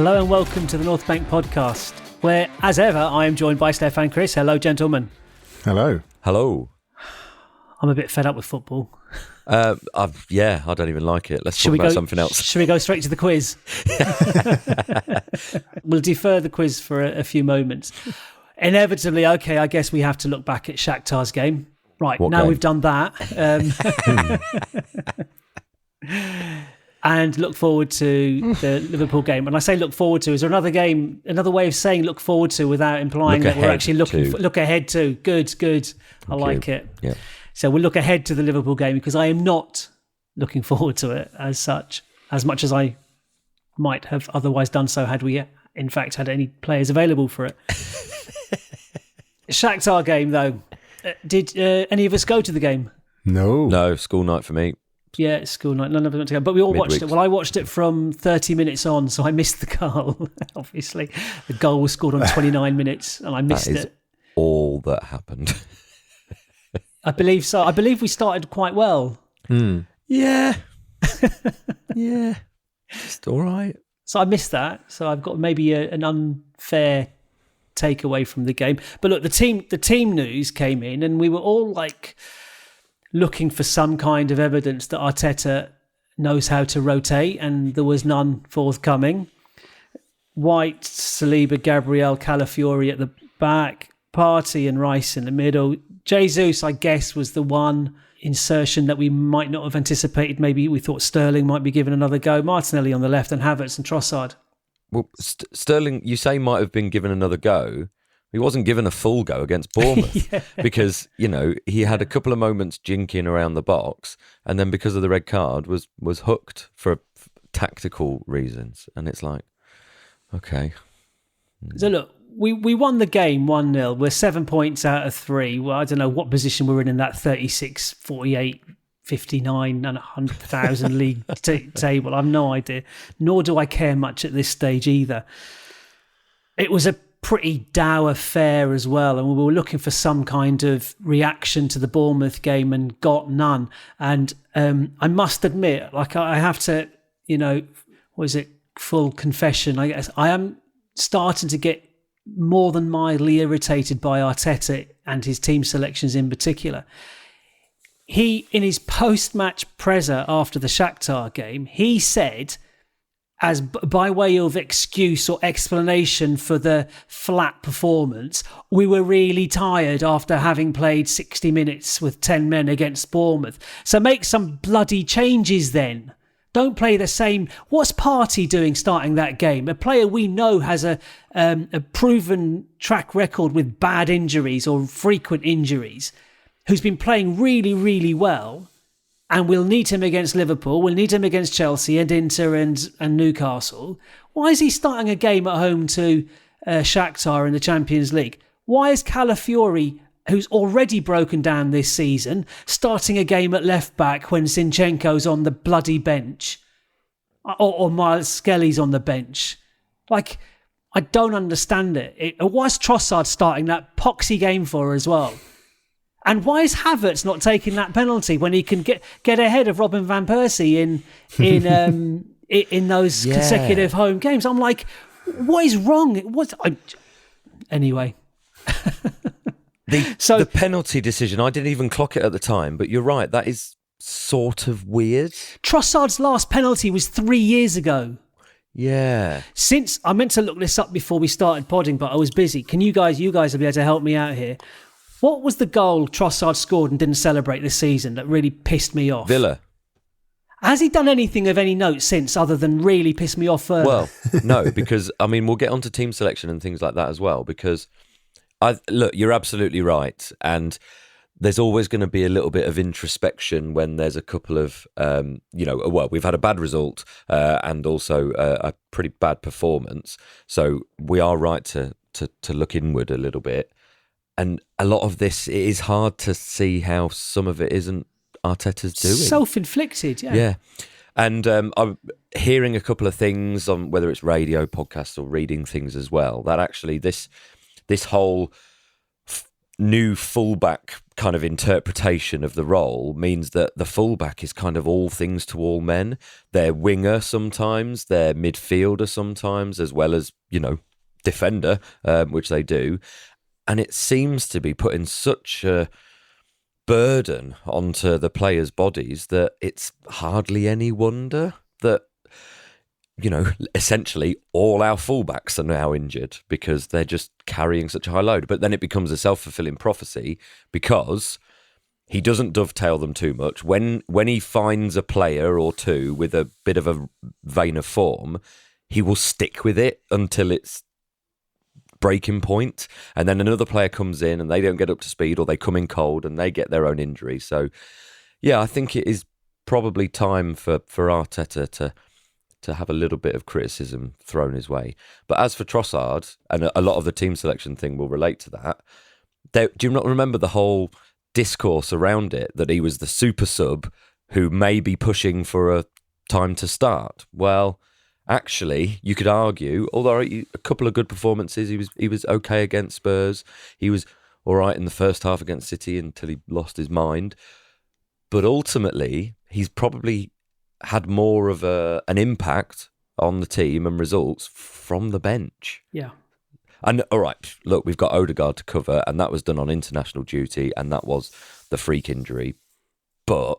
Hello and welcome to the North Bank podcast, where, as ever, I am joined by Stef and Chris. Hello, gentlemen. Hello. Hello. I'm a bit fed up with football. I don't even like it. Let's talk about something else. Should we go straight to the quiz? We'll defer the quiz for a few moments. Inevitably, okay, I guess we have to look back at Shakhtar's game. Right, What now game? we've done that. And look forward to the Liverpool game. And I say look forward to, is there another game, another way of saying look forward to without implying Look that we're ahead actually to. look ahead to? Good. I like it. Yeah. So we'll look ahead to the Liverpool game because I am not looking forward to it as such, as much as I might have otherwise done so had we, in fact, had any players available for it. Shakhtar game, though. Did any of us go to the game? No, school night for me. Yeah, it's school night. None of us went to go, but we all watched it. Midweeks. Well, I watched it from 30 minutes on, so I missed the goal, obviously. The goal was scored on 29 minutes, and I missed That is it. all that happened. I believe so. I believe we started quite well. Yeah. Yeah. Just all right. So I missed that. So I've got maybe an unfair takeaway from the game. But look, the team news came in, and we were all like looking for some kind of evidence that Arteta knows how to rotate, and there was none forthcoming. White, Saliba, Gabriel, Calafiori at the back, Partey and Rice in the middle. Jesus, I guess, was the one insertion that we might not have anticipated. Maybe we thought Sterling might be given another go. Martinelli on the left and Havertz and Trossard. Well, Sterling, you say might have been given another go. He wasn't given a full go against Bournemouth because, he had a couple of moments jinking around the box, and then because of the red card was hooked for tactical reasons. And it's like, okay. So look, we won the game 1-0. We're 7 points out of 3. Well, I don't know what position we're in that 36, 48, 59 and 100,000 league table. I have no idea. Nor do I care much at this stage either. It was a pretty dour fare as well, and we were looking for some kind of reaction to the Bournemouth game and got none. And I must admit, like I have to, full confession, I guess, I am starting to get more than mildly irritated by Arteta and his team selections in particular. He, in his post-match presser after the Shakhtar game, he said, as by way of excuse or explanation for the flat performance, we were really tired after having played 60 minutes with 10 men against Bournemouth. So make some bloody changes then. Don't play the same. What's Partey doing starting that game? A player we know has a proven track record with bad injuries or frequent injuries, who's been playing really, really well. And we'll need him against Liverpool. We'll need him against Chelsea and Inter and Newcastle. Why is he starting a game at home to Shakhtar in the Champions League? Why is Calafiori, who's already broken down this season, starting a game at left back when Zinchenko's on the bloody bench? Or Miles Skelly's on the bench? Like, I don't understand it. Why is Trossard starting that poxy game for as well? And why is Havertz not taking that penalty when he can get ahead of Robin van Persie in those consecutive home games? I'm like, what is wrong? Anyway. The penalty decision, I didn't even clock it at the time, but you're right, that is sort of weird. Trossard's last penalty was 3 years ago. Yeah. Since I meant to look this up before we started podding, but I was busy. Can you guys will be able to help me out here? What was the goal Trossard scored and didn't celebrate this season that really pissed me off? Villa. Has he done anything of any note since other than really piss me off further? Well, no, because, we'll get onto team selection and things like that as well, because, look, you're absolutely right, and there's always going to be a little bit of introspection when there's a couple of, we've had a bad result and also a pretty bad performance, so we are right to look inward a little bit. And a lot of this, it is hard to see how some of it isn't Arteta's doing. Self-inflicted, yeah. Yeah. And I'm hearing a couple of things on whether it's radio, podcasts or reading things as well, that actually this whole new fullback kind of interpretation of the role means that the fullback is kind of all things to all men. They're winger sometimes, they're midfielder sometimes, as well as, defender, which they do. And it seems to be putting such a burden onto the players' bodies that it's hardly any wonder that, essentially all our fullbacks are now injured because they're just carrying such a high load. But then it becomes a self-fulfilling prophecy because he doesn't dovetail them too much. When he finds a player or two with a bit of a vein of form, he will stick with it until it's breaking point, and then another player comes in and they don't get up to speed, or they come in cold and they get their own injury. So, I think it is probably time for Arteta to have a little bit of criticism thrown his way. But as for Trossard, and a lot of the team selection thing will relate to that, do you not remember the whole discourse around it, that he was the super sub who may be pushing for a time to start? Well, actually, you could argue, although a couple of good performances, he was okay against Spurs. He was all right in the first half against City until he lost his mind. But ultimately, he's probably had more of an impact on the team and results from the bench. Yeah. And all right, look, we've got Odegaard to cover, and that was done on international duty, and that was the freak injury. But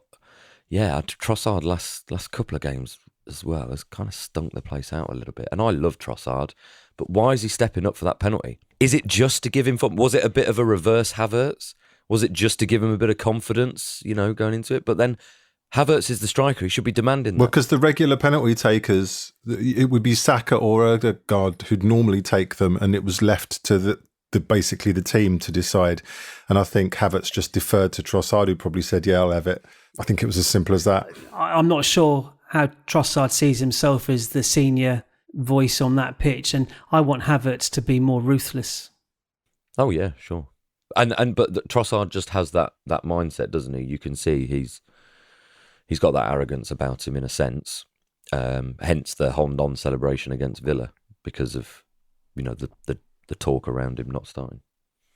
yeah, Trossard last couple of games as well has kind of stunk the place out a little bit. And I love Trossard, but why is he stepping up for that penalty? Is it just to give him fun? Was it a bit of a reverse Havertz? Was it just to give him a bit of confidence, going into it? But then Havertz is the striker. He should be demanding that. Well, because the regular penalty takers, it would be Saka or Odegaard who'd normally take them, and it was left to basically the team to decide. And I think Havertz just deferred to Trossard, who probably said, yeah, I'll have it. I think it was as simple as that. I'm not sure how Trossard sees himself as the senior voice on that pitch, and I want Havertz to be more ruthless. Oh yeah, sure. But Trossard just has that mindset, doesn't he? You can see he's got that arrogance about him in a sense. Hence the whole non-celebration against Villa because of the talk around him not starting.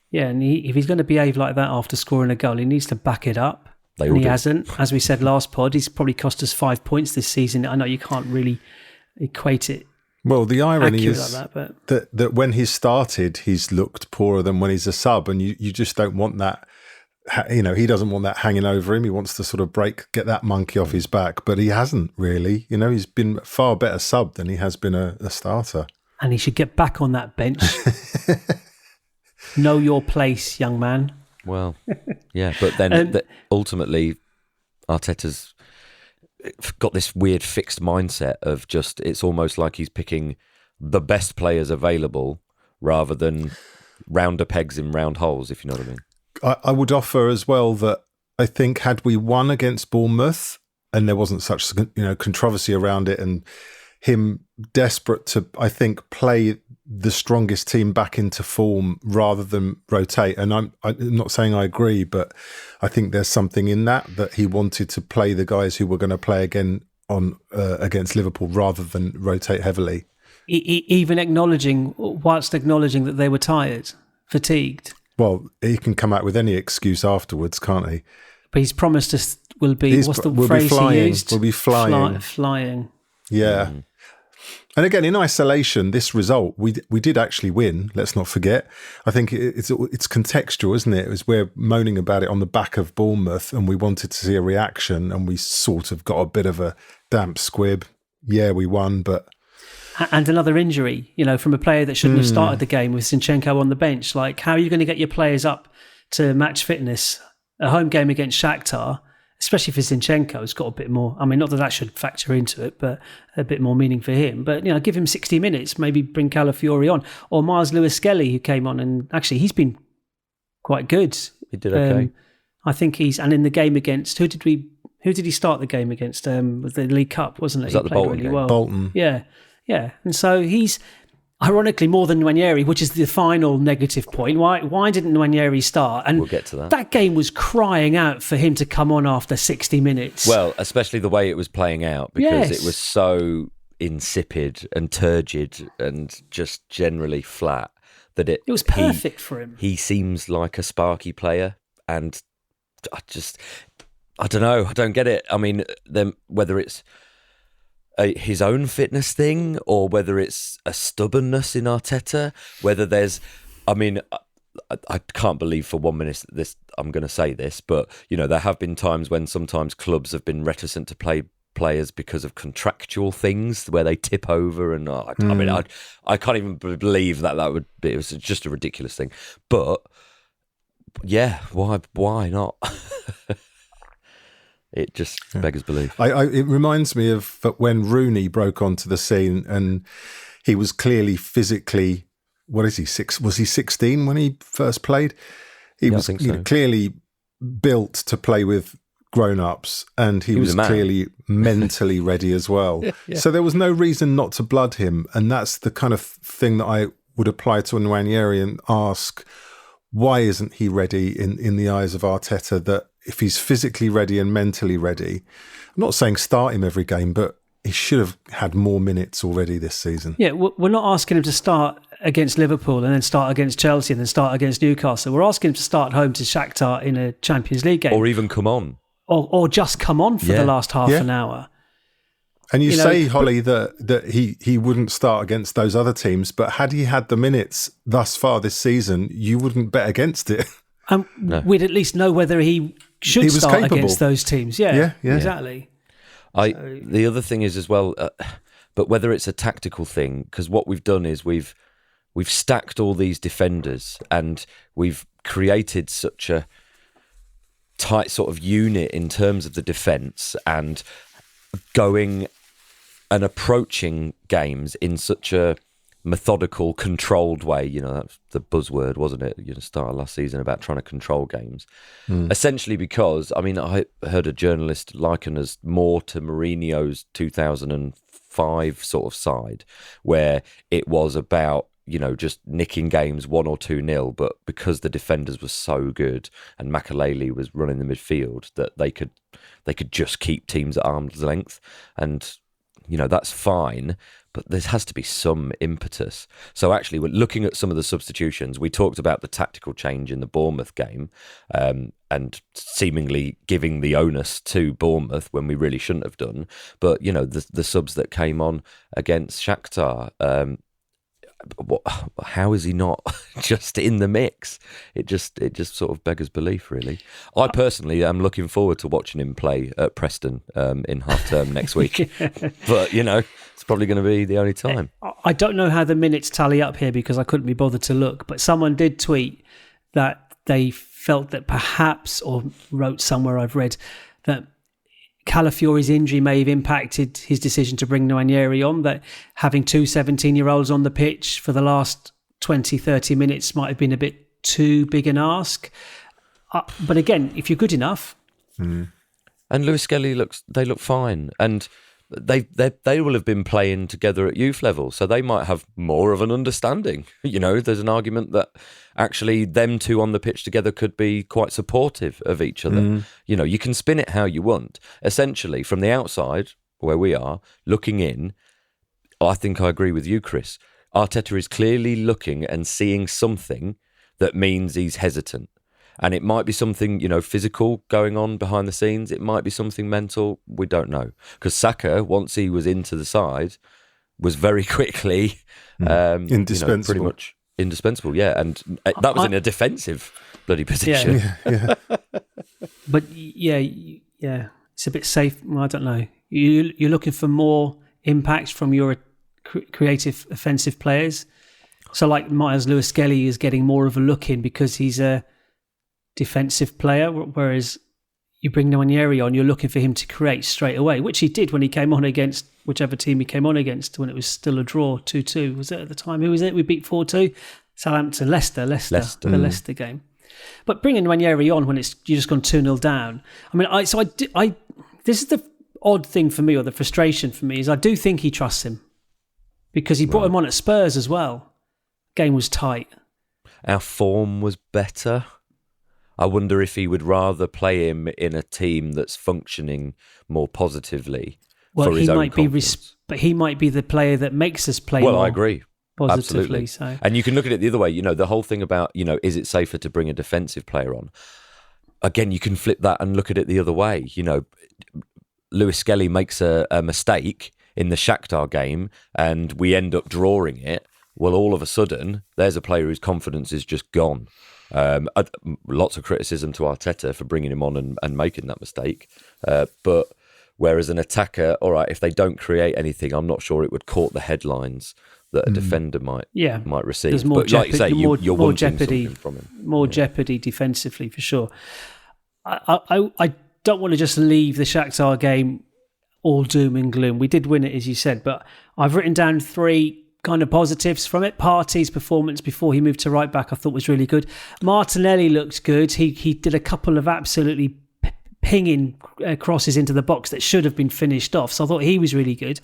Yeah, and if he's going to behave like that after scoring a goal, he needs to back it up. And he hasn't. As we said last pod, he's probably cost us 5 points this season. I know you can't really equate it. Well, the irony is like that, that when he's started, he's looked poorer than when he's a sub, and you just don't want that. He doesn't want that hanging over him. He wants to sort of get that monkey off his back, but he hasn't really. He's been a far better sub than he has been a starter. And he should get back on that bench. Know your place, young man. Well, yeah, but then ultimately, Arteta's got this weird fixed mindset of just, it's almost like he's picking the best players available rather than rounder pegs in round holes, if you know what I mean. I would offer as well that I think had we won against Bournemouth and there wasn't such controversy around it, and him desperate to, I think, play the strongest team back into form rather than rotate. And I'm not saying I agree, but I think there's something in that he wanted to play the guys who were going to play again on against Liverpool rather than rotate heavily. Even whilst acknowledging that they were tired, fatigued. Well, he can come out with any excuse afterwards, can't he? But he's promised us we'll be, what's the phrase he used? We'll be flying. Flying. Yeah. And again, in isolation, this result, we did actually win, let's not forget. I think it's contextual, isn't it? It was, we're moaning about it on the back of Bournemouth and we wanted to see a reaction and we sort of got a bit of a damp squib. Yeah, we won, but... And another injury, from a player that shouldn't have started the game with Zinchenko on the bench. Like, how are you going to get your players up to match fitness? A home game against Shakhtar, especially for Zinchenko, it's got a bit more. I mean, not that should factor into it, but a bit more meaning for him. But, give him 60 minutes, maybe bring Calafiori on. Or Miles Lewis-Skelly, who came on, and actually he's been quite good. He did okay. I think and in the game against, who did he start the game against? Was the League Cup, wasn't it? Was that the Bolton game? Well. Bolton. Yeah. And so he's, ironically, more than Nwaneri, which is the final negative point. Why didn't Nwaneri start? And we'll get to that. That game was crying out for him to come on after 60 minutes. Well, especially the way it was playing out, because it was so insipid and turgid and just generally flat that it was perfect for him. He seems like a sparky player, and I don't know. I don't get it. I mean, then whether it's his own fitness thing or whether it's a stubbornness in Arteta, whether there's, I mean, I can't believe for 1 minute that I'm going to say this, but there have been times when sometimes clubs have been reticent to play players because of contractual things where they tip over, and I mean, I can't even believe that would be. It was just a ridiculous thing, but yeah, why not? It just beggars belief. It reminds me of when Rooney broke onto the scene, and he was clearly physically, what is he, was he 16 when he first played? He was clearly built to play with grown-ups, and he was clearly mentally ready as well. Yeah. So there was no reason not to blood him, and that's the kind of thing that I would apply to Nwaneri and ask, why isn't he ready in the eyes of Arteta? That if he's physically ready and mentally ready, I'm not saying start him every game, but he should have had more minutes already this season. Yeah, we're not asking him to start against Liverpool and then start against Chelsea and then start against Newcastle. We're asking him to start home to Shakhtar in a Champions League game. Or even come on. Or just come on for the last half an hour. And you say, Holly, that he wouldn't start against those other teams, but had he had the minutes thus far this season, you wouldn't bet against it. No. We'd at least know whether he should start capable against those teams. Yeah, exactly. The other thing is as well, but whether it's a tactical thing, because what we've done is we've stacked all these defenders and we've created such a tight sort of unit in terms of the defence and going and approaching games in such a methodical, controlled way. That's the buzzword, wasn't it? Started last season about trying to control games. Essentially because, I mean, I heard a journalist liken us more to Mourinho's 2005 sort of side, where it was about, just nicking games 1 or 2-0, but because the defenders were so good and Makelele was running the midfield, that they could just keep teams at arm's length. And, that's fine, but there has to be some impetus. So actually, we're looking at some of the substitutions. We talked about the tactical change in the Bournemouth game, and seemingly giving the onus to Bournemouth when we really shouldn't have done. But, the subs that came on against Shakhtar, how is he not just in the mix? It just sort of beggars belief, really. I personally am looking forward to watching him play at Preston in half term next week. But it's probably going to be the only time. I don't know how the minutes tally up here because I couldn't be bothered to look, but someone did tweet that they felt that perhaps, or wrote somewhere I've read, that Calafiori's injury may have impacted his decision to bring Nwaneri on, that having two 17-year-olds on the pitch for the last 20, 30 minutes might have been a bit too big an ask. But again, if you're good enough... And Lewis Skelly they look fine. And they will have been playing together at youth level, so they might have more of an understanding. There's an argument that actually them two on the pitch together could be quite supportive of each other. You can spin it how you want. Essentially, from the outside, where we are, looking in, I think I agree with you, Chris. Arteta is clearly looking and seeing something that means he's hesitant. And it might be something, physical going on behind the scenes. It might be something mental. We don't know. Because Saka, once he was into the side, was very quickly indispensable. Pretty much indispensable, yeah. And that was in a defensive bloody position. Yeah. But yeah, it's a bit safe. Well, I don't know. You're looking for more impact from your creative offensive players. So like Myers Lewis Skelly is getting more of a look in because he's a defensive player, whereas you bring Nwaneri on, you're looking for him to create straight away, which he did when he came on against whichever team he came on against when it was still a draw, 2-2. Was it at the time? Who was it? We beat 4-2? Southampton, Leicester. The Leicester game. But bringing Nwaneri on when you're just gone 2-0 down. I mean, this is the odd thing for me, or the frustration for me, is I do think he trusts him because he brought him on at Spurs as well. Game was tight. Our form was better. I wonder if he would rather play him in a team that's functioning more positively for his own confidence. But he might be the player that makes us play more. Well, I agree. positively. Absolutely. So, and you can look at it the other way. The whole thing about, is it safer to bring a defensive player on? Again, you can flip that and look at it the other way. Lewis Skelly makes a mistake in the Shakhtar game and we end up drawing it. Well, all of a sudden, there's a player whose confidence is just gone. Lots of criticism to Arteta for bringing him on and making that mistake. But whereas an attacker, all right, if they don't create anything, I'm not sure it would court the headlines that a defender might receive. There's more but like you say, you're more wanting jeopardy something from him. More jeopardy defensively for sure. I don't want to just leave the Shakhtar game all doom and gloom. We did win it, as you said, but I've written down 3 kind of positives from it. Partey's performance before he moved to right back I thought was really good. Martinelli looked good. He did a couple of absolutely pinging crosses into the box that should have been finished off. So I thought he was really good.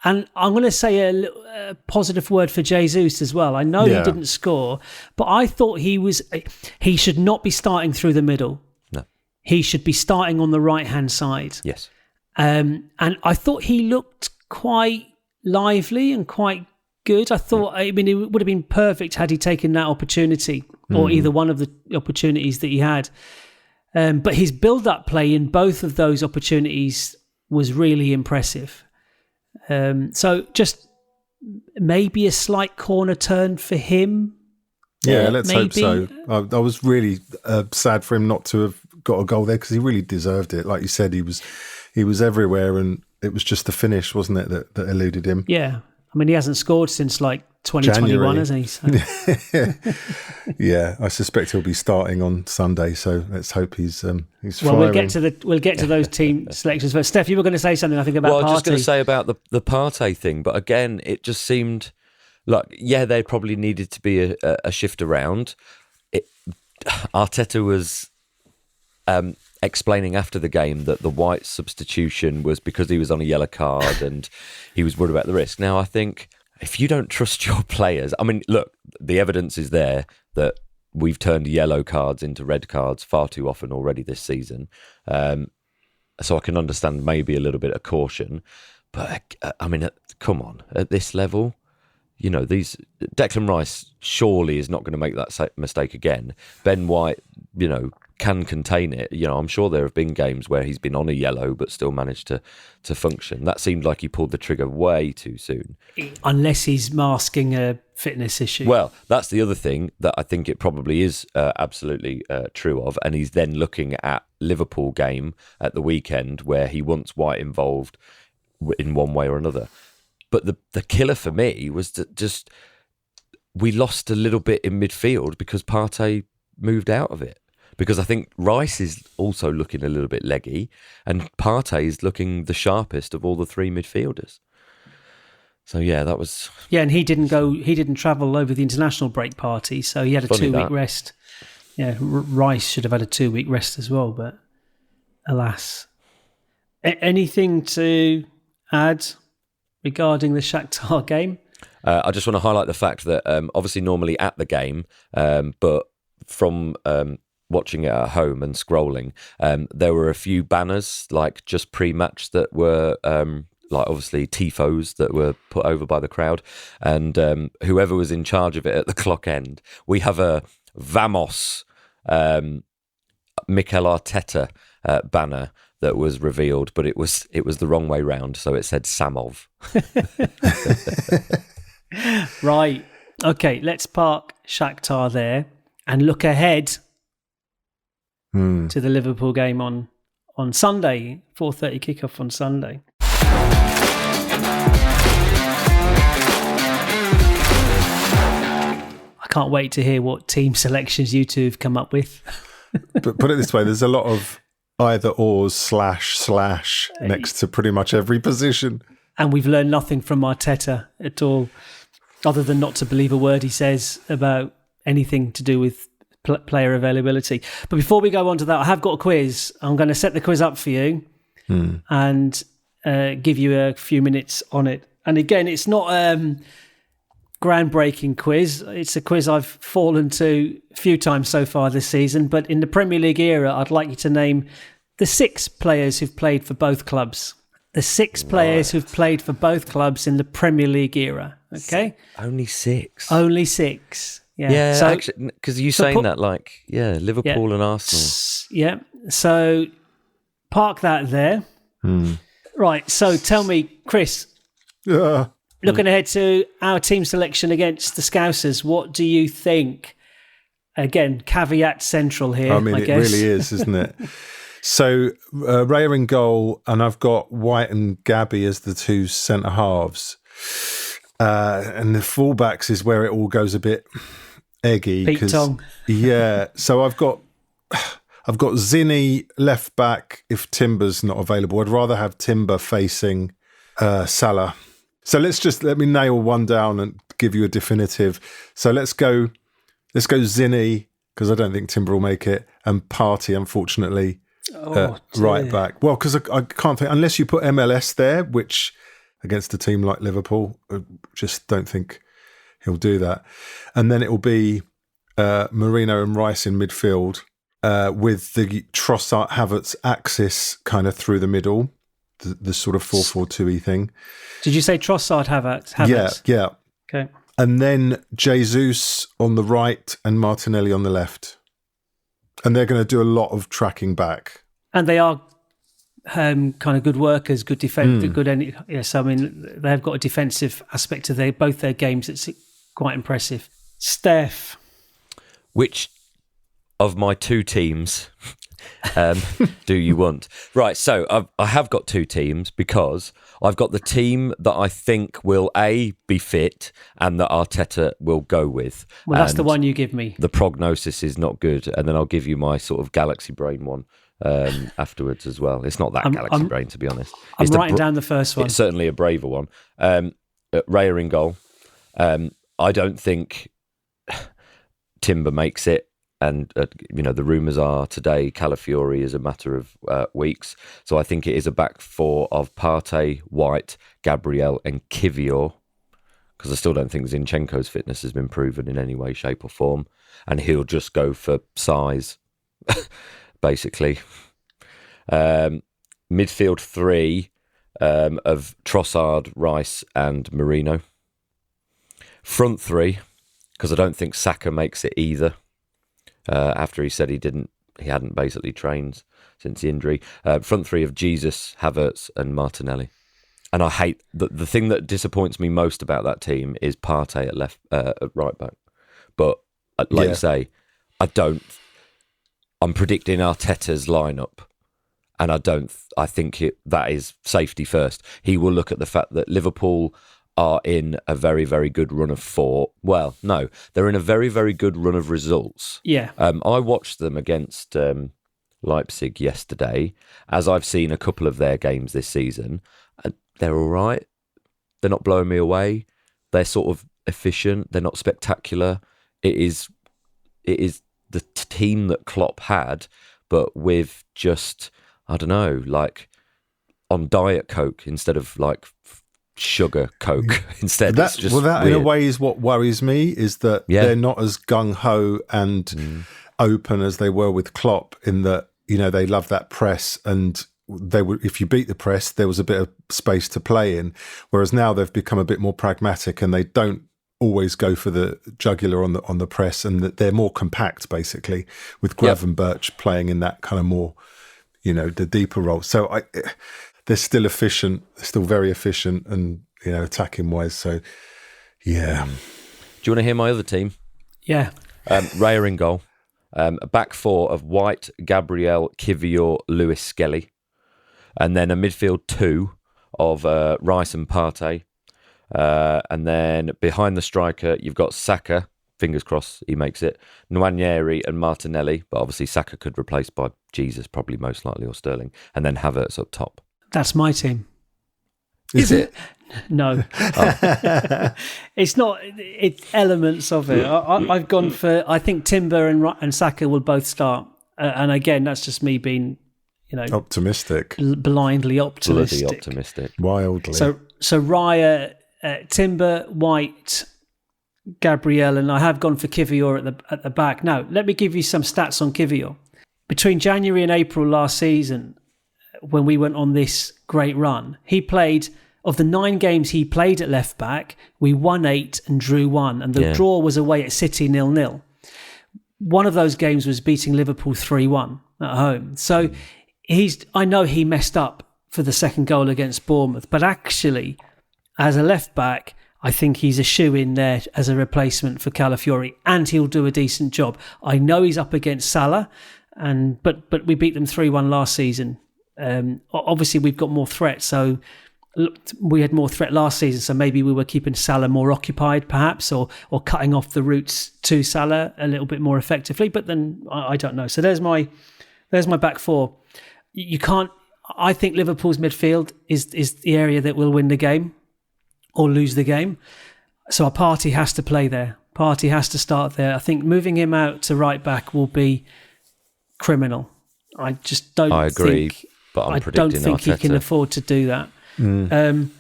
And I'm going to say a positive word for Jesus as well. I know he didn't score, but I thought he should not be starting through the middle. No. He should be starting on the right-hand side. Yes. And I thought he looked quite lively and quite good. I thought, it would have been perfect had he taken that opportunity or either one of the opportunities that he had. But his build-up play in both of those opportunities was really impressive. So just maybe a slight corner turn for him. Yeah, let's hope so. I was really sad for him not to have got a goal there because he really deserved it. Like you said, he was everywhere, and it was just the finish, wasn't it, that eluded him? Yeah. He hasn't scored since 2021, hasn't he? So. Yeah, I suspect he'll be starting on Sunday. So let's hope he's firing. Well, we'll get to those team selections first. Steph, you were going to say something, I think, about Partey. Well, I was just going to say about the Partey thing, but again, it just seemed like there probably needed to be a shift around. Arteta was explaining after the game that the White substitution was because he was on a yellow card and he was worried about the risk. Now, I think if you don't trust your players, look, the evidence is there that we've turned yellow cards into red cards far too often already this season. So I can understand maybe a little bit of caution, but come on, at this level, Declan Rice surely is not going to make that mistake again. Ben White, can contain it. I'm sure there have been games where he's been on a yellow but still managed to function. That seemed like he pulled the trigger way too soon. Unless he's masking a fitness issue. Well, that's the other thing that I think it probably is absolutely true of. And he's then looking at Liverpool game at the weekend where he wants White involved in one way or another. But the killer for me was that just we lost a little bit in midfield because Partey moved out of it. Because I think Rice is also looking a little bit leggy and Partey is looking the sharpest of all the 3 midfielders. So, that was... Yeah, and he didn't travel over the international break party, so he had a 2-week rest. Yeah, Rice should have had a 2-week rest as well, but alas. Anything to add regarding the Shakhtar game? I just want to highlight the fact that obviously normally at the game, but from... watching it at home and scrolling, there were a few banners like just pre-match that were like obviously tifos that were put over by the crowd, and whoever was in charge of it at the clock end, we have a Vamos Mikel Arteta banner that was revealed, but it was the wrong way round, so it said Samov. Right, okay, let's park Shakhtar there and look ahead to the Liverpool game on Sunday, 4:30 kickoff on Sunday. I can't wait to hear what team selections you two have come up with. But put it this way, there's a lot of either ors / next to pretty much every position. And we've learned nothing from Arteta at all, other than not to believe a word he says about anything to do with player availability. But before we go on to that, I have got a quiz. I'm going to set the quiz up for you and give you a few minutes on it. And again, it's not groundbreaking quiz. It's a quiz I've fallen to a few times so far this season. But in the Premier League era, I'd like you to name the 6 players who've played for both clubs. the 6 players who've played for both clubs in the Premier League era. Okay, Only 6. only 6. Yeah, Yeah, so, actually, because you saying that Liverpool and Arsenal. Yeah, so park that there. Right, so tell me, Chris, looking ahead to our team selection against the Scousers, what do you think? Again, caveat central here. I mean, it guess. really is, isn't it? So Raya in goal, and I've got White and Gabby as the 2 centre halves, and the fullbacks is where it all goes a bit eggy. Pete Tong. Yeah, so I've got Zinni left back if Timber's not available. I'd rather have Timber facing Salah. So let me nail one down and give you a definitive. So let's go Zinni, because I don't think Timber will make it, and Partey, unfortunately, right back. Well, because I can't think, unless you put MLS there, which against a team like Liverpool, I just don't think he'll do that. And then it will be Marino and Rice in midfield, with the Trossard Havertz axis kind of through the middle, the sort of 4-4-2-y thing. Did you say Trossard Havertz? Yeah. Okay. And then Jesus on the right and Martinelli on the left. And they're going to do a lot of tracking back. And they are kind of good workers, good defense, good. Yes, I mean they've got a defensive aspect to both their games that's quite impressive. Steph, Which of my 2 teams do you want? Right, so I have got 2 teams because I've got the team that I think will be fit and that Arteta will go with. Well, that's the one you give me. The prognosis is not good, and then I'll give you my sort of galaxy brain one afterwards as well. It's not that galaxy brain, to be honest. I'm writing down the first one. It's certainly a braver one. Raya in goal. I don't think Timber makes it. And, the rumours are today Calafiori is a matter of weeks. So I think it is a back 4 of Partey, White, Gabriel and Kivior. Because I still don't think Zinchenko's fitness has been proven in any way, shape or form. And he'll just go for size, basically. Midfield 3 of Trossard, Rice and Marino. Front 3, because I don't think Saka makes it either. After he said he hadn't basically trained since the injury. Front 3 of Jesus, Havertz and Martinelli. And I hate the thing that disappoints me most about that team is Partey at right back. But you say, I'm predicting Arteta's lineup, and I think that is safety first. He will look at the fact that Liverpool are in a very, very good run of 4. Well, no, they're in a very, very good run of results. Yeah. I watched them against Leipzig yesterday, as I've seen a couple of their games this season, and they're all right. They're not blowing me away. They're sort of efficient. They're not spectacular. It is the team that Klopp had, but with just, I don't know, like on Diet Coke instead of like sugar Coke instead. That weird. in a way is what worries me, is that they're not as gung-ho and open as they were with Klopp, in that, they love that press, and if you beat the press, there was a bit of space to play in, whereas now they've become a bit more pragmatic and they don't always go for the jugular on the press, and that they're more compact, basically, with Gravenberch playing in that kind of more, the deeper role. So they're still efficient. They're still very efficient, and attacking wise. So, yeah. Do you want to hear my other team? Yeah. Raya in goal. A back 4 of White, Gabriel, Kivior, Lewis, Skelly, and then a midfield 2 of Rice and Partey. And then behind the striker, you've got Saka. Fingers crossed he makes it. Nwaneri and Martinelli, but obviously Saka could replace by Jesus, probably most likely, or Sterling, and then Havertz up top. That's my team. Is it? No. It's not. It's elements of it. I've gone for, I think Timber and Saka will both start. And again, that's just me being, optimistic. Blindly optimistic. Bloody optimistic. Wildly. So Raya, Timber, White, Gabriel, and I have gone for Kivior at the back. Now, let me give you some stats on Kivior. Between January and April last season, when we went on this great run. He played, of the 9 games he played at left back, we won 8 and drew 1. And the draw was away at City 0-0. One of those games was beating Liverpool 3-1 at home. So I know he messed up for the second goal against Bournemouth, but actually, as a left back, I think he's a shoe-in there as a replacement for Calafiori, and he'll do a decent job. I know he's up against Salah, but we beat them 3-1 last season. Obviously, we've got more threat, so we had more threat last season, so maybe we were keeping Salah more occupied, perhaps, or cutting off the routes to Salah a little bit more effectively. But then I don't know. So there's my back four. You can't. I think Liverpool's midfield is the area that will win the game or lose the game. So a Partey has to play there. Partey has to start there. I think moving him out to right back will be criminal. I just don't. I agree, think, but I don't think Arteta. he can afford to do that. And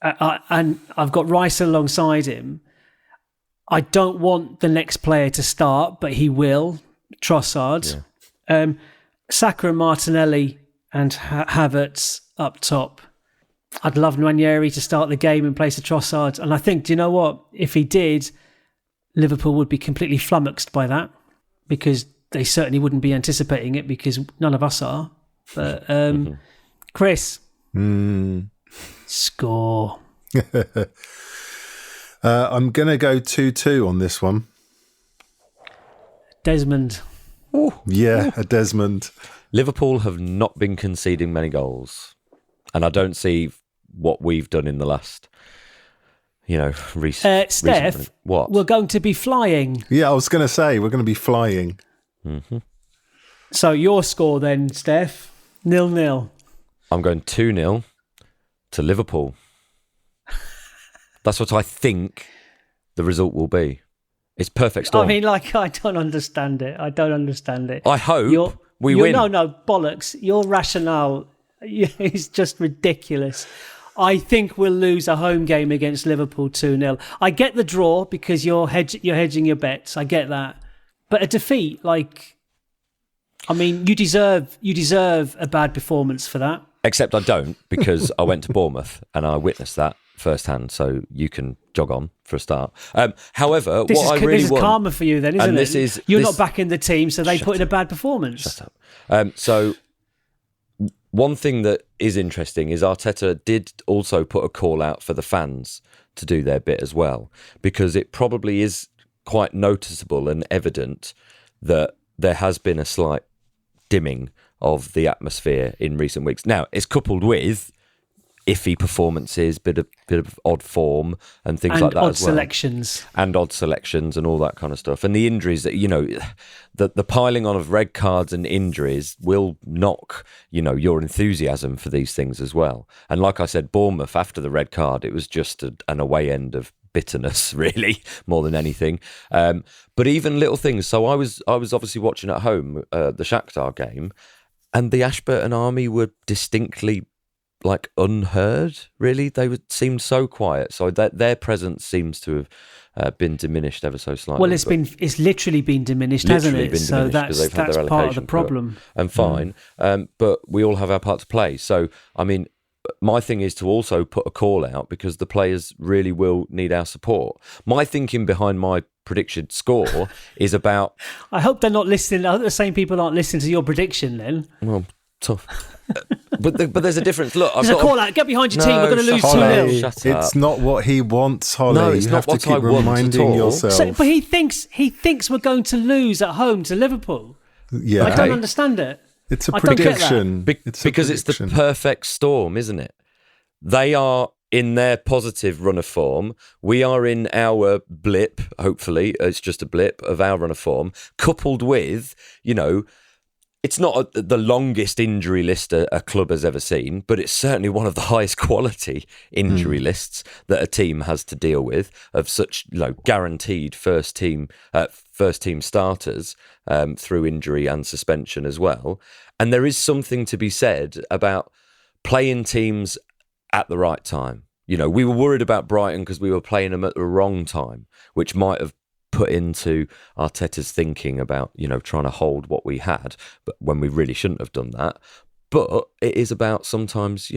I've got Rice alongside him. I don't want the next player to start, but he will. Trossard, Saka and Martinelli and Havertz up top. I'd love Nwaneri to start the game in place of Trossard. And I think, do you know what? If he did, Liverpool would be completely flummoxed by that, because they certainly wouldn't be anticipating it, because none of us are. But Chris, score. I'm going to go 2-2 on this one. Desmond. Yeah, a Desmond. Liverpool have not been conceding many goals, and I don't see what we've done in the last, recent. Steph, what? We're going to be flying. Yeah, I was going to say, we're going to be flying. Mm-hmm. So your score then, Steph, 0-0. I'm going 2-0 to Liverpool. That's what I think the result will be. It's perfect storm. I mean, I don't understand it. I hope we win. No, bollocks. Your rationale is just ridiculous. I think we'll lose a home game against Liverpool 2-0. I get the draw because you're hedging your bets. I get that. But a defeat, you deserve a bad performance for that. Except I don't, because I went to Bournemouth and I witnessed that firsthand, so you can jog on for a start. However, this this is karma for you then, isn't it? You're not back in the team, so they put in a bad performance. Shut up. So one thing that is interesting is Arteta did also put a call out for the fans to do their bit as well, because it probably is quite noticeable and evident that there has been a slight dimming of the atmosphere in recent weeks. Now, it's coupled with iffy performances, bit of odd form and things like that as well. And odd selections and all that kind of stuff. And the injuries that, the piling on of red cards and injuries will knock, your enthusiasm for these things as well. And like I said, Bournemouth, after the red card, it was just an away end of bitterness, really, more than anything. But even little things. So I was obviously watching at home the Shakhtar game, and the Ashburton Army were distinctly unheard, really. They seemed so quiet. So their presence seems to have been diminished ever so slightly. Well, it's literally been diminished, hasn't it? So that's part of the problem. And fine. But we all have our part to play. So, I mean, my thing is to also put a call out, because the players really will need our support. My thinking behind my prediction score is about... I hope they're not listening. I hope the same people aren't listening to your prediction then. Well, tough. But there's a difference. Look, there's a call out. Get behind your team. We're going to lose 2-0. Shut up. It's not what he wants, Holly. No, it's you not have what to keep I want reminding yourself. But he thinks we're going to lose at home to Liverpool. Yeah, I don't understand it. It's a prediction. Because it's the perfect storm, isn't it? They are in their positive run of form. We are in our blip, hopefully. It's just a blip of our run of form, coupled with, it's not the longest injury list a club has ever seen, but it's certainly one of the highest quality injury lists that a team has to deal with, of such guaranteed first team starters through injury and suspension as well. And there is something to be said about playing teams at the right time. We were worried about Brighton because we were playing them at the wrong time, which might have put into Arteta's thinking about, trying to hold what we had, but when we really shouldn't have done that. But it is about sometimes,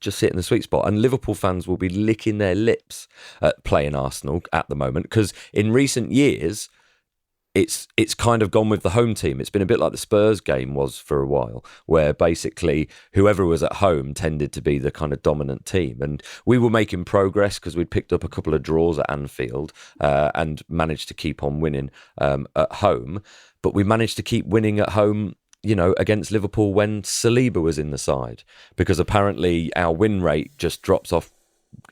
just sit in the sweet spot. And Liverpool fans will be licking their lips at playing Arsenal at the moment, because in recent years, it's kind of gone with the home team. It's been a bit like the Spurs game was for a while, where basically whoever was at home tended to be the kind of dominant team. And we were making progress because we'd picked up a couple of draws at Anfield and managed to keep on winning at home. But we managed to keep winning at home, against Liverpool when Saliba was in the side, because apparently our win rate just drops off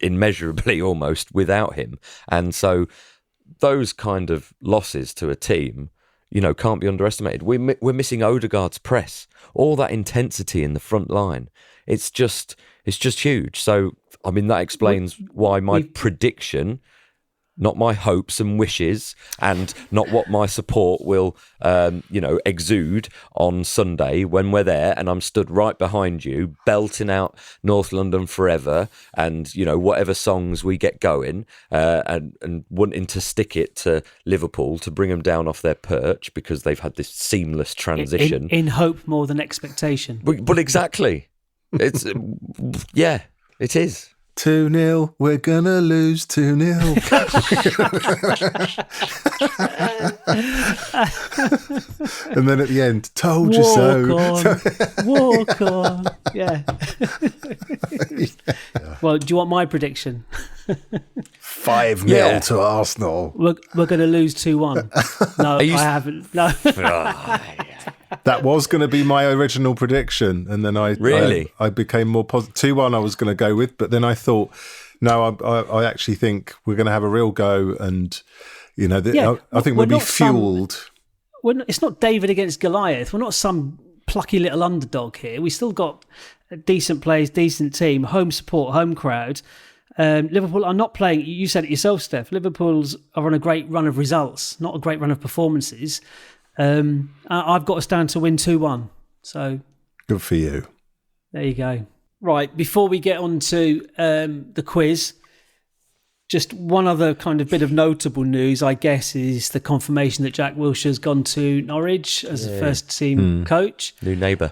immeasurably almost without him. And so those kind of losses to a team, can't be underestimated. We're missing Odegaard's press, all that intensity in the front line. It's just huge. So, I mean, that explains why my prediction, not my hopes and wishes, and not what my support will, exude on Sunday when we're there and I'm stood right behind you, belting out North London Forever and, whatever songs we get going, and wanting to stick it to Liverpool to bring them down off their perch because they've had this seamless transition. In hope more than expectation. But exactly. It's, yeah, it is. 2-0, we're gonna lose 2-0. And then at the end, told you so. Walk on. Yeah. Well, do you want my prediction? 5-0 to Arsenal. We're going to lose 2-1. No, I haven't. No. That was going to be my original prediction, and then I became more positive. 2-1 I was going to go with, but then I thought, no, I actually think we're going to have a real go, and I think we'll be fueled. It's not David against Goliath. We're not some plucky little underdog here. We still got decent players, decent team, home support, home crowd. Liverpool are not playing. You said it yourself, Steph. Liverpool's are on a great run of results, not a great run of performances. I've got us down to win 2-1. So good for you. There you go. Right, before we get on to the quiz, just one other kind of bit of notable news, I guess, is the confirmation that Jack Wilshere's gone to Norwich as a first team coach. New neighbour.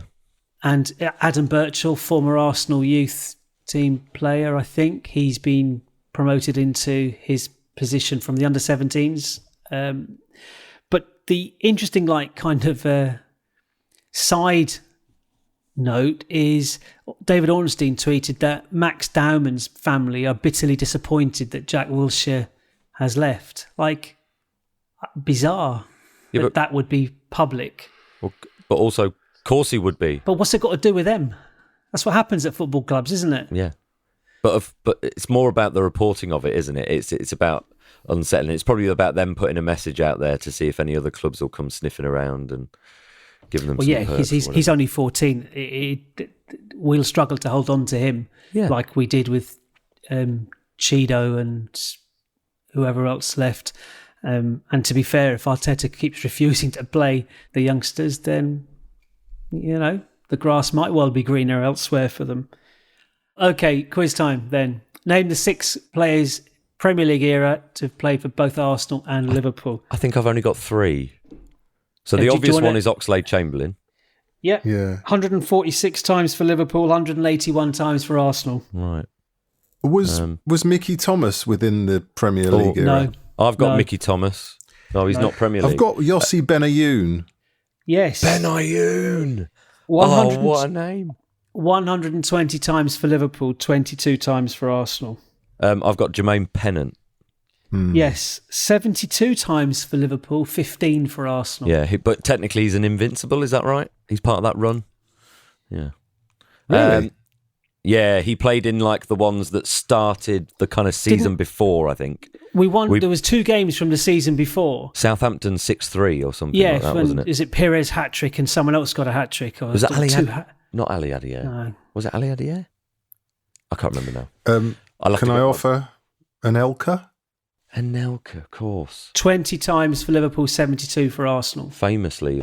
And Adam Birchall, former Arsenal youth team player, I think. He's been promoted into his position from the under-17s. But the interesting, side note is David Ornstein tweeted that Max Dowman's family are bitterly disappointed that Jack Wilshere has left. Bizarre that would be public. Well, but also, of course he would be. But what's it got to do with them? That's what happens at football clubs, isn't it? Yeah. But it's more about the reporting of it, isn't it? It's about unsettling. It's probably about them putting a message out there to see if any other clubs will come sniffing around and giving them some perks. He's only 14. We'll struggle to hold on to him like we did with Cheeto and whoever else left. And to be fair, if Arteta keeps refusing to play the youngsters, then, the grass might well be greener elsewhere for them. Okay, quiz time then. Name the 6 players Premier League era to play for both Arsenal and Liverpool. I think I've only got 3. So the obvious one is Oxlade-Chamberlain. Yeah. 146 times for Liverpool, 181 times for Arsenal. Right. Was Mickey Thomas within the Premier League era? No. I've got Mickey Thomas. No, he's not Premier League. I've got Yossi Benayoun. Yes. Benayoun. What a name. 120 times for Liverpool, 22 times for Arsenal. I've got Jermaine Pennant. Yes, 72 times for Liverpool, 15 for Arsenal. Yeah, but technically he's an invincible, is that right? He's part of that run? Yeah. Really? Yeah, he played in the ones that started the kind of season before, I think. We won. There was 2 games from the season before. Southampton 6-3 or something like that, wasn't it? Is it Perez hat-trick and someone else got a hat-trick? Was it Ali? Not Ali Adier. No. Was it Ali Adier? I can't remember now. Can I offer Anelka? Anelka, of course. 20 times for Liverpool, 72 for Arsenal. Famously,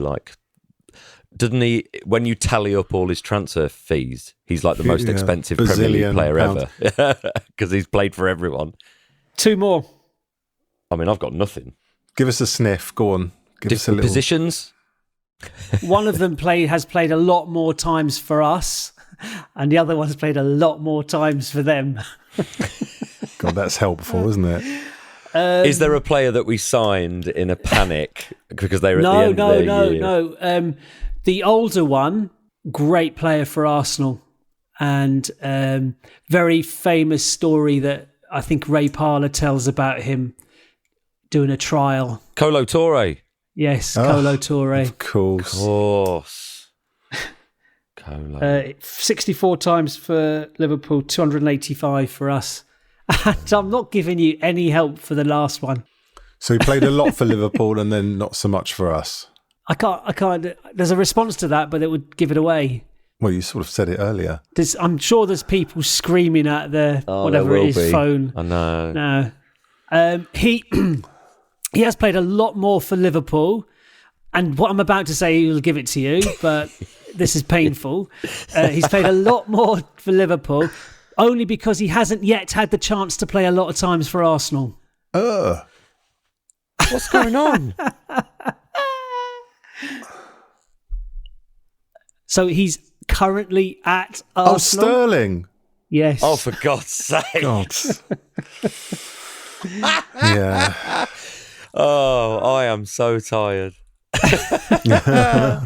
doesn't he, when you tally up all his transfer fees, he's the most expensive Premier League player ever. Because he's played for everyone. 2 more. I mean, I've got nothing. Give us a sniff. Go on. Give us a little. Positions? One of them has played a lot more times for us, and the other one's played a lot more times for them. God, that's helpful, isn't it? Is there a player that we signed in a panic because they were at the end of their year? No. The older one, great player for Arsenal, and very famous story that I think Ray Parlour tells about him doing a trial. Kolo Touré. Yes, Kolo Touré. Of course. Kolo. 64 times for Liverpool, 285 for us. And I'm not giving you any help for the last one. So he played a lot for Liverpool and then not so much for us. I can't. There's a response to that, but it would give it away. Well, you sort of said it earlier. I'm sure there's people screaming at their whatever it is phone. I know. No. He has played a lot more for Liverpool, and what I'm about to say will give it to you, but this is painful. He's played a lot more for Liverpool, only because he hasn't yet had the chance to play a lot of times for Arsenal. What's going on? So he's currently at Arsenal. Oh, Sterling. Yes. Oh, for God's sake. God. Yeah. Oh, I am so tired. That's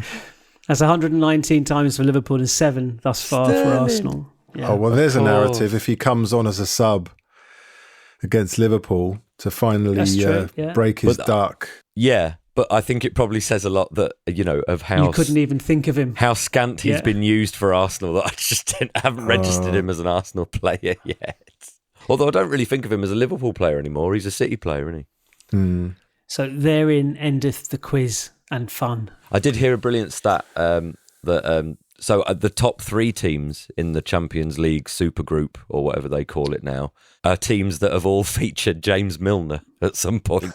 119 times for Liverpool and 7 thus far for Arsenal. Yeah. Oh, well, there's a narrative. If he comes on as a sub against Liverpool to finally break his duck. Yeah, but I think it probably says a lot that, of how... You couldn't even think of him. How scant he's been used for Arsenal, that I just haven't registered him as an Arsenal player yet. Although I don't really think of him as a Liverpool player anymore. He's a City player, isn't he? Mm. So therein endeth the quiz and fun. I did hear a brilliant stat that... So the top 3 teams in the Champions League supergroup, or whatever they call it now, are teams that have all featured James Milner at some point.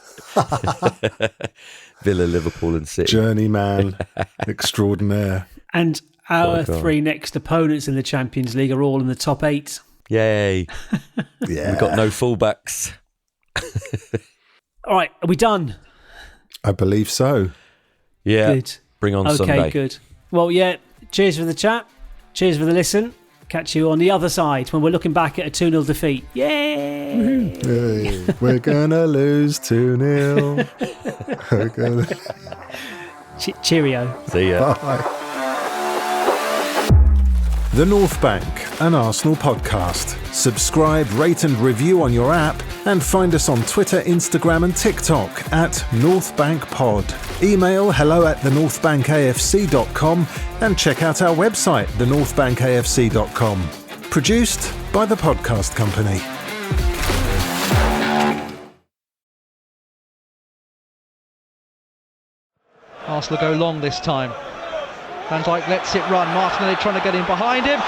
Villa, Liverpool and City. Journeyman extraordinaire. And our 3 next opponents in the Champions League are all in the top 8. Yay. Yeah. We've got no fullbacks. All right, are we done? I believe so. Yeah. Good. Bring on Okay, Sunday. good. Well, yeah, cheers for the chat. Cheers for the listen. Catch you on the other side when we're looking back at a 2-0 defeat. Yay! Hey, we're going to lose 2-0. Cheerio. See ya. Bye. The North Bank, an Arsenal podcast. Subscribe, rate and review on your app and find us on Twitter, Instagram and TikTok at North Bank Pod. Email hello@thenorthbankafc.com and check out our website, thenorthbankafc.com. Produced by The Podcast Company. Arsenal go long this time. Van Dijk lets it run. Martinelli trying to get in behind him.